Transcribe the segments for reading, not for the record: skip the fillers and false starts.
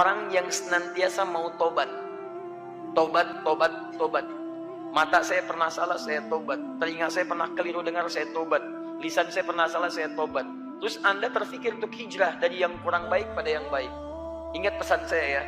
orang yang senantiasa mau tobat. Tobat, tobat, tobat. Mata saya pernah salah, saya tobat. Telinga saya pernah keliru dengar, saya tobat. Lisan saya pernah salah, saya tobat. Terus Anda terfikir untuk hijrah dari yang kurang baik pada yang baik. Ingat pesan saya ya,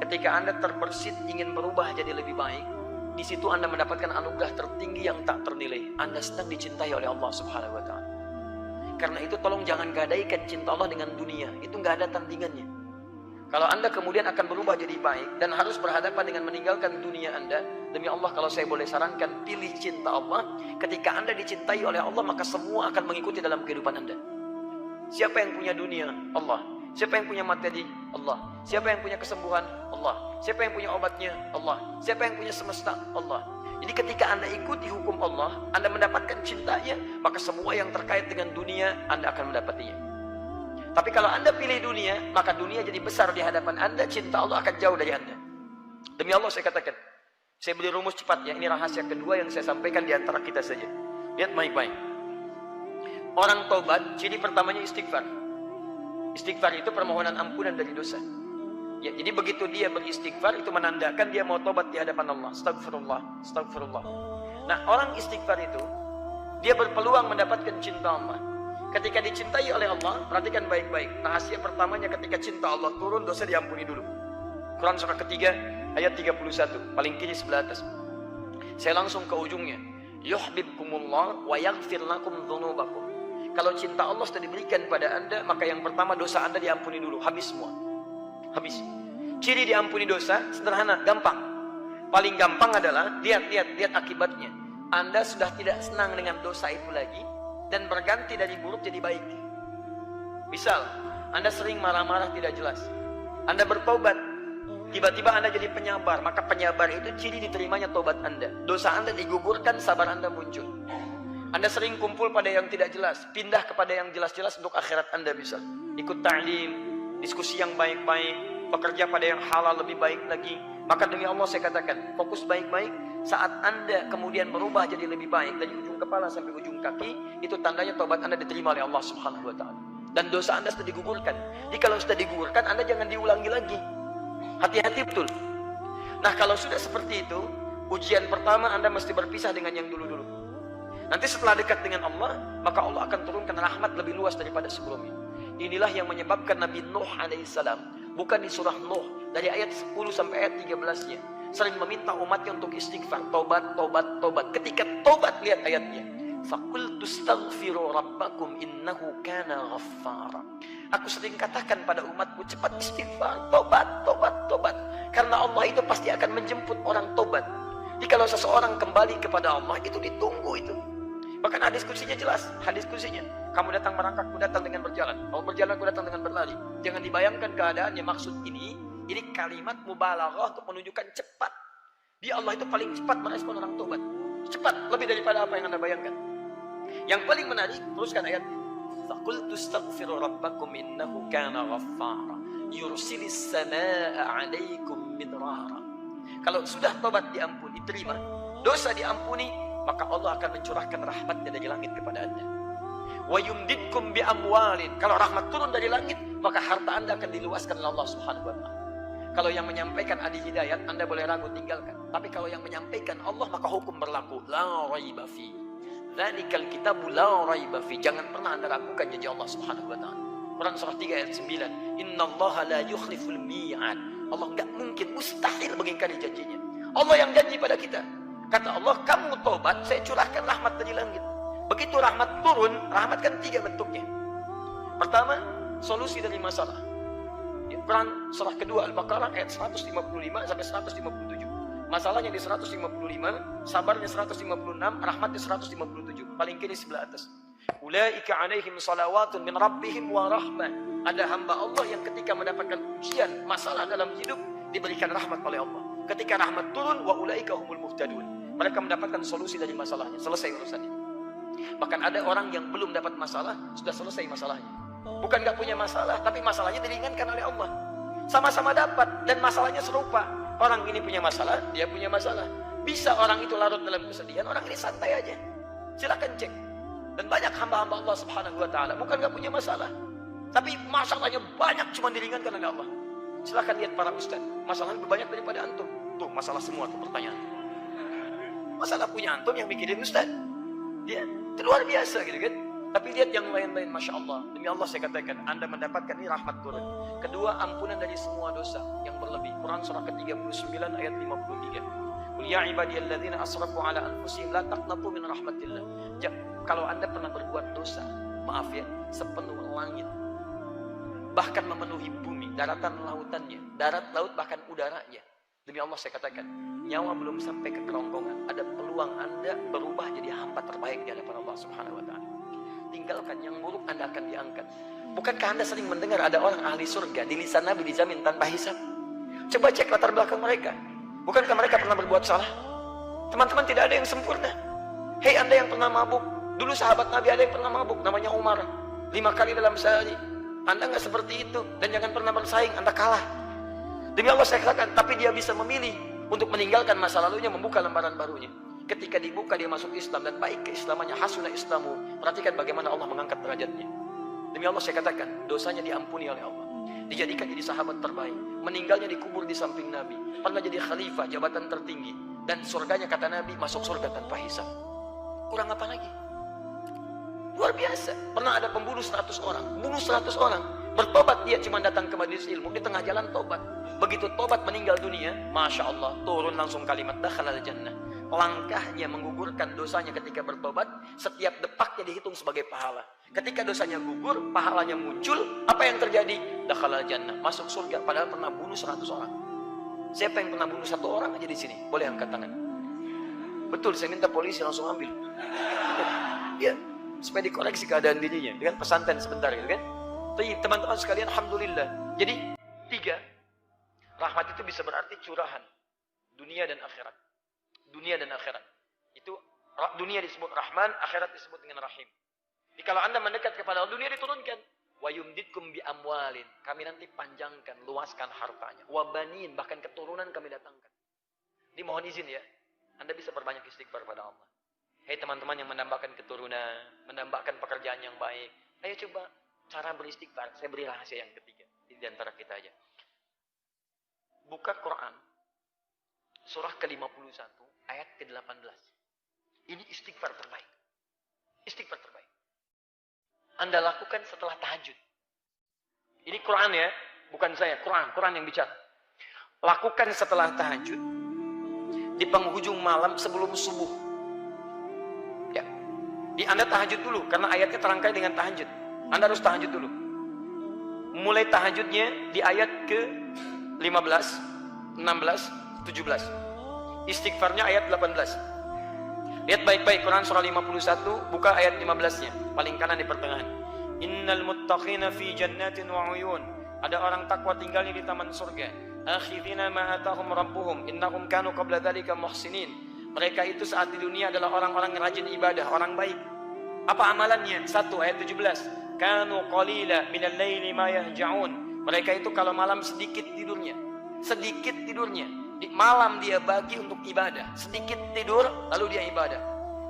ketika Anda terbersit ingin berubah jadi lebih baik, di situ Anda mendapatkan anugerah tertinggi yang tak ternilai. Anda sedang dicintai oleh Allah Subhanahu wa Ta'ala. Karena itu tolong jangan gadaikan cinta Allah dengan dunia. Itu nggak ada tandingannya. Kalau Anda kemudian akan berubah jadi baik dan harus berhadapan dengan meninggalkan dunia Anda, demi Allah kalau saya boleh sarankan, pilih cinta Allah. Ketika Anda dicintai oleh Allah, maka semua akan mengikuti dalam kehidupan Anda. Siapa yang punya dunia? Allah. Siapa yang punya materi? Allah. Siapa yang punya kesembuhan? Allah. Siapa yang punya obatnya? Allah. Siapa yang punya semesta? Allah. Jadi ketika Anda ikuti hukum Allah, Anda mendapatkan cintanya, maka semua yang terkait dengan dunia Anda akan mendapatinya. Tapi kalau Anda pilih dunia, maka dunia jadi besar di hadapan Anda, cinta Allah akan jauh dari Anda. Demi Allah saya katakan, saya beri rumus cepat ya, ini rahasia kedua yang saya sampaikan di antara kita saja. Lihat baik-baik. Orang taubat, ciri pertamanya istighfar. Istighfar itu permohonan ampunan dari dosa. Ya, jadi begitu dia beristighfar, itu menandakan dia mau tobat di hadapan Allah. Astagfirullah, astagfirullah. Nah, orang istighfar itu, dia berpeluang mendapatkan cinta Allah. Ketika dicintai oleh Allah, perhatikan baik-baik. Rahasia pertamanya ketika cinta Allah turun, dosa diampuni dulu. Quran surah ketiga, ayat 31, paling kiri sebelah atas. Saya langsung ke ujungnya. Yuhibbukumullah wa yaghfir lakum dzunubakum. Kalau cinta Allah sudah diberikan pada Anda, maka yang pertama dosa Anda diampuni dulu, habis semua. Habis. Ciri diampuni dosa sederhana, gampang. Paling gampang adalah lihat akibatnya. Anda sudah tidak senang dengan dosa itu lagi dan berganti dari buruk jadi baik. Misal, Anda sering marah-marah tidak jelas. Anda bertobat, tiba-tiba Anda jadi penyabar, maka penyabar itu ciri diterimanya tobat Anda. Dosa Anda digugurkan, sabar Anda muncul. Anda sering kumpul pada yang tidak jelas, pindah kepada yang jelas-jelas untuk akhirat Anda bisa. Ikut ta'lim, diskusi yang baik-baik, bekerja pada yang halal lebih baik lagi. Maka demi Allah saya katakan, fokus baik-baik. Saat Anda kemudian berubah jadi lebih baik dari ujung kepala sampai ujung kaki, itu tandanya tobat Anda diterima oleh Allah Subhanahu wa Ta'ala. Dan dosa Anda sudah digugurkan. Jadi kalau sudah digugurkan, Anda jangan diulangi lagi. Hati-hati betul. Nah, kalau sudah seperti itu, ujian pertama Anda mesti berpisah dengan yang dulu-dulu. Nanti setelah dekat dengan Allah, maka Allah akan turunkan rahmat lebih luas daripada sebelumnya. Inilah yang menyebabkan Nabi Nuh alaihissalam, bukan di surah Nuh, dari ayat 10 sampai ayat 13-nya, sering meminta umatnya untuk istighfar, tobat, tobat, tobat. Ketika tobat, lihat ayatnya. Faqultu astaghfiru rabbakum innahu kana ghaffara. Aku sering katakan pada umatku, cepat istighfar, tobat, tobat, tobat. Karena Allah itu pasti akan menjemput orang tobat. Jadi kalau seseorang kembali kepada Allah, itu ditunggu itu. Bahkan hadis kutsinya jelas, hadis kutsinya. Kamu datang merangkak, aku datang dengan berjalan. Kamu berjalan, aku datang dengan berlari. Jangan dibayangkan keadaannya. Maksud ini kalimat mubalaghah untuk menunjukkan cepat. Dia Allah itu paling cepat merespon orang tobat. Cepat, lebih daripada apa yang Anda bayangkan. Yang paling menarik, teruskan ayat. Faqultu astaghfiru rabbakum innahu kana ghaffara yursilis samaa'a 'alaikum midrara. Kalau sudah tobat diampuni, terima, dosa diampuni, maka Allah akan mencurahkan rahmatnya dari langit kepada Anda. Wa yumdidkum bi amwalin. Kalau rahmat turun dari langit, maka harta Anda akan diluaskan oleh Allah Subhanahu wa Ta'ala. Kalau yang menyampaikan adi hidayat, Anda boleh ragu, tinggalkan. Tapi kalau yang menyampaikan Allah, maka hukum berlaku. La raiba fi. Dzalikal kitabu la raiba fi. Jangan pernah Anda ragukan janji Allah Subhanahu wa Ta'ala. Quran surah 3 ayat 9. Innallaha la yukhliful mi'ad. Allah enggak mungkin, mustahil mengingkari janjinya. Allah yang janji pada kita. Kata Allah, kamu tobat, saya curahkan rahmat dari langit. Begitu rahmat turun, rahmat kan 3 bentuknya. Pertama, solusi dari masalah. Quran surah kedua Al-Baqarah ayat 155 sampai 157. Masalahnya di 155, sabarnya 156, rahmatnya 157. Paling kiri sebelah atas. Ulaika 'alaihim salawatun min rabbihim wa rahmah. Ada hamba Allah yang ketika mendapatkan ujian, masalah dalam hidup, diberikan rahmat oleh Allah. Ketika rahmat turun, wa ulaika humul muhtadun. Mereka mendapatkan solusi dari masalahnya, selesai urusannya. Bahkan ada orang yang belum dapat masalah, sudah selesai masalahnya. Bukan nggak punya masalah, tapi masalahnya diringankan oleh Allah. Sama-sama dapat dan masalahnya serupa. Orang ini punya masalah, dia punya masalah. Bisa orang itu larut dalam kesedihan, orang ini santai aja. Silakan cek. Dan banyak hamba-hamba Allah Subhanahu wa Ta'ala bukan nggak punya masalah, tapi masalahnya banyak, cuma diringankan oleh Allah. Silahkan lihat para ustaz, masalah lebih banyak daripada antum. Tuh masalah semua tuh pertanyaan. Masalah punya antum yang mikirin ustaz. Dia itu luar biasa gitu kan. Tapi lihat yang lain-lain, Masya Allah. Demi Allah saya katakan, Anda mendapatkan ini rahmat turun. Kedua, ampunan dari semua dosa yang berlebih. Quran surah ke-39 ayat 53. Qul ya ibadiyalladzina asrafu ala anfusihim la taqnatu min rahmatillah. Kalau Anda pernah berbuat dosa, maaf ya, sepenuh langit, bahkan memenuhi bumi, daratan lautannya, darat laut bahkan udaranya. Demi Allah saya katakan, nyawa belum sampai ke kerongkongan, ada peluang Anda berubah jadi hamba terbaik di hadapan Allah Subhanahu wa taala. Tinggalkan yang buruk, Anda akan diangkat. Bukankah Anda sering mendengar ada orang ahli surga di lisan Nabi dijamin tanpa hisab? Coba cek latar belakang mereka. Bukankah mereka pernah berbuat salah? Teman-teman, tidak ada yang sempurna. Hei Anda yang pernah mabuk, dulu sahabat Nabi ada yang pernah mabuk, namanya Umar, 5 kali dalam sehari. Anda nggak seperti itu, dan jangan pernah bersaing, Anda kalah. Demi Allah saya katakan, tapi dia bisa memilih untuk meninggalkan masa lalunya, membuka lembaran barunya. Ketika dibuka dia masuk Islam dan baik keislamannya, hasuna islamu. Perhatikan bagaimana Allah mengangkat derajatnya. Demi Allah saya katakan, dosanya diampuni oleh Allah. Dijadikan jadi sahabat terbaik. Meninggalnya dikubur di samping Nabi. Pernah jadi khalifah, jabatan tertinggi. Dan surganya kata Nabi, masuk surga tanpa hisab. Kurang apa lagi? Luar biasa. Pernah ada pembunuh 100 orang. Bunuh 100 orang. Bertobat dia cuma datang ke majelis ilmu. Di tengah jalan tobat. Begitu tobat meninggal dunia, Masya Allah, turun langsung kalimat dakhalal jannah. Langkahnya menggugurkan dosanya ketika bertobat, setiap depaknya dihitung sebagai pahala. Ketika dosanya gugur, pahalanya muncul, apa yang terjadi? Dakhalal jannah, masuk surga, padahal pernah bunuh 100 orang. Siapa yang pernah bunuh 1 orang aja di sini? Boleh angkat tangan. Betul, saya minta polisi langsung ambil. Ya, supaya dikoreksi keadaan dirinya dengan pesantren sebentar, gitu kan? Tapi teman-teman sekalian, alhamdulillah. Jadi 3, rahmat itu bisa berarti curahan dunia dan akhirat. Dunia dan akhirat. Itu dunia disebut Rahman, akhirat disebut dengan Rahim. Jadi kalau Anda mendekat kepada Allah, dunia diturunkan. Wa yumditkum bi amwalin. Kami nanti panjangkan, luaskan hartanya. Wa banin, bahkan keturunan kami datangkan. Ini mohon izin ya. Anda bisa perbanyak istighfar pada Allah. Hei teman-teman yang mendambakan keturunan, mendambakan pekerjaan yang baik. Ayo coba cara beristighfar. Saya beri rahasia yang ketiga. Di antara kita aja. Buka Quran. Surah ke-51, ayat ke-18. Ini istighfar terbaik. Istighfar terbaik. Anda lakukan setelah tahajud. Ini Quran ya, bukan saya. Quran yang bicara. Lakukan setelah tahajud. Di penghujung malam sebelum subuh. Ya. Anda tahajud dulu, karena ayatnya terangkai dengan tahajud. Anda harus tahajud dulu. Mulai tahajudnya di ayat ke-15, 16, 17. Istighfarnya ayat 18. Lihat baik-baik Quran surah 51, buka ayat 15-nya, paling kanan di pertengahan. Innal muttaqina fi jannatin wa uyun. Ada orang takwa tinggalnya di taman surga. Akhidina ma atahum rabbuhum innahum kanu qabla dzalika muhsinin. Mereka itu saat di dunia adalah orang-orang yang rajin ibadah, orang baik. Apa amalannya? 1 ayat 17. Kanu qalila minal laili ma yahja'un. Mereka itu kalau malam sedikit tidurnya. Sedikit tidurnya. Di malam dia bagi untuk ibadah. Sedikit tidur, lalu dia ibadah.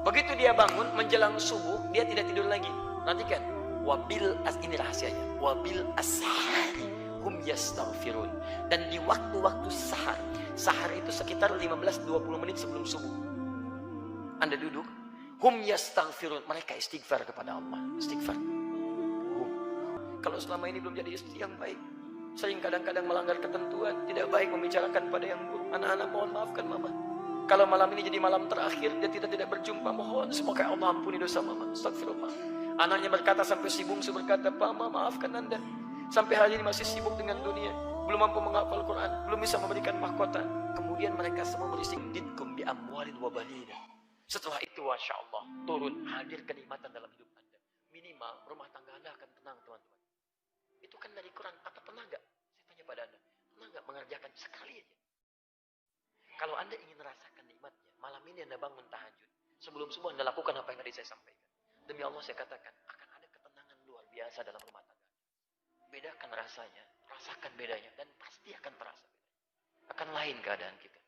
Begitu dia bangun, menjelang subuh, dia tidak tidur lagi. Nantikan. Wabil ini rahasianya. Wabil ashari hum yastaghfirun. Dan di waktu-waktu sahar. Sahar itu sekitar 15-20 menit sebelum subuh. Anda duduk. Hum yastaghfirun. Mereka istighfar kepada Allah. Istighfar. Kalau selama ini belum jadi istri yang baik, sering kadang-kadang melanggar ketentuan, tidak baik membicarakan pada yang buruk. Anak-anak mohon maafkan mama. Kalau malam ini jadi malam terakhir, dia tidak berjumpa, mohon semoga Allah ampuni dosa mama. Astagfirullah. Anaknya berkata sampai si bungsu berkata, Mama maafkan anda. Sampai hari ini masih sibuk dengan dunia, belum mampu menghafal Quran, belum bisa memberikan mahkota. Kemudian mereka semua beristighfar bi amwalin wa banina. Setelah itu, Masya Allah, turun hadir kenikmatan dalam hidup anda. Minimal rumah tangga anda akan tenang, teman-teman. Itu kan dari Quran. Apa pernah nggak? Saya tanya pada anda, pernah nggak mengerjakan sekali aja? Kalau anda ingin merasakan nikmatnya, malam ini anda bangun tahajud. Sebelum subuh anda lakukan apa yang tadi saya sampaikan. Demi Allah saya katakan, akan ada ketenangan luar biasa dalam rumah tangga. Bedakan rasanya, rasakan bedanya, dan pasti akan terasa. Akan lain keadaan kita.